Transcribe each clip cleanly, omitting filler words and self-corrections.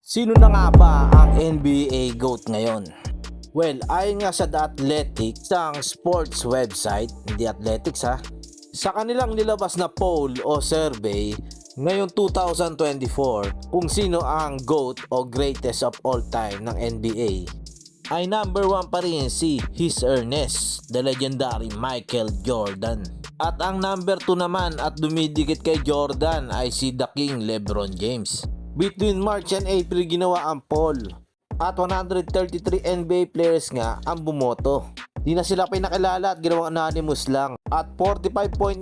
Sino na nga ba ang NBA GOAT ngayon? Well, ayon nga sa The Athletic, isang sports website, hindi athletics ha, sa kanilang nilabas na poll o survey ngayong 2024 kung sino ang GOAT o greatest of all time ng NBA, ay number 1 pa rin si His Ernest, the legendary Michael Jordan. At ang number 2 naman at dumidikit kay Jordan ay si The King LeBron James. Between March and April ginawa ang poll at 133 NBA players nga ang bumoto. Di na sila pinakilala at ginawang anonymous lang. At 45.9%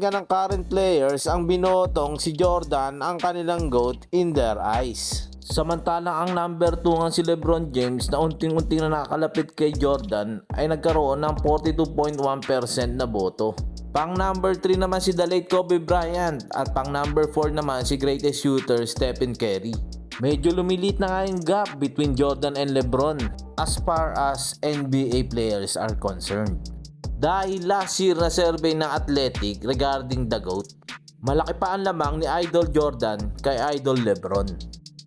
nga ng current players ang binotong si Jordan ang kanilang GOAT in their eyes. Samantalang ang number 2 nga si LeBron James na unting-unting na nakakalapit kay Jordan ay nagkaroon ng 42.1% na boto. Pang number 3 naman si the late Kobe Bryant at pang number 4 naman si greatest shooter Stephen Curry. Medyo lumilit na nga yung gap between Jordan and LeBron as far as NBA players are concerned. Dahil last year na survey ng Athletic regarding the GOAT, malaki pa ang lamang ni Idol Jordan kay Idol LeBron.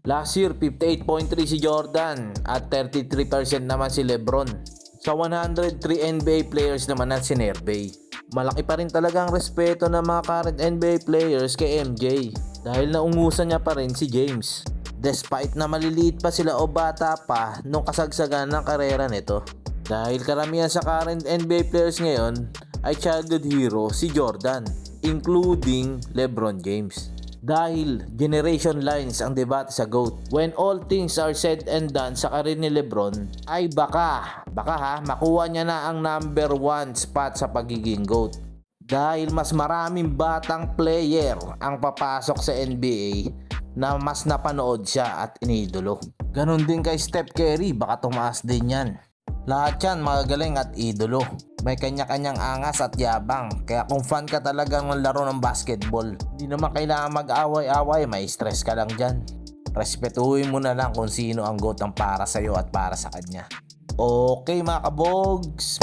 Last year 58.3 si Jordan at 33% naman si LeBron. Sa 103 NBA players naman na sinurvey, malaki pa rin talagang respeto ng mga current NBA players kay MJ dahil naungusan niya pa rin si James. Despite na maliliit pa sila o bata pa nung kasagsagan ng karera nito. Dahil karamihan sa current NBA players ngayon ay childhood hero si Jordan, including LeBron James. Dahil generation lines ang debate sa GOAT. When all things are said and done sa karir ni LeBron, ay baka makuha niya na ang number 1 spot sa pagiging GOAT. Dahil mas maraming batang player ang papasok sa NBA na mas napanood siya at inidolo. Ganon din kay Steph Curry, baka tumaas din yan. Lahat yan magagaling at idolo. May kanya-kanyang angas at yabang. Kaya kung fan ka talaga ng laro ng basketball, hindi naman kailangan mag-away-away, may stress ka lang dyan. Respetuhin mo na lang kung sino ang GOAT ang para sa'yo at para sa kanya. Okay mga kabogs.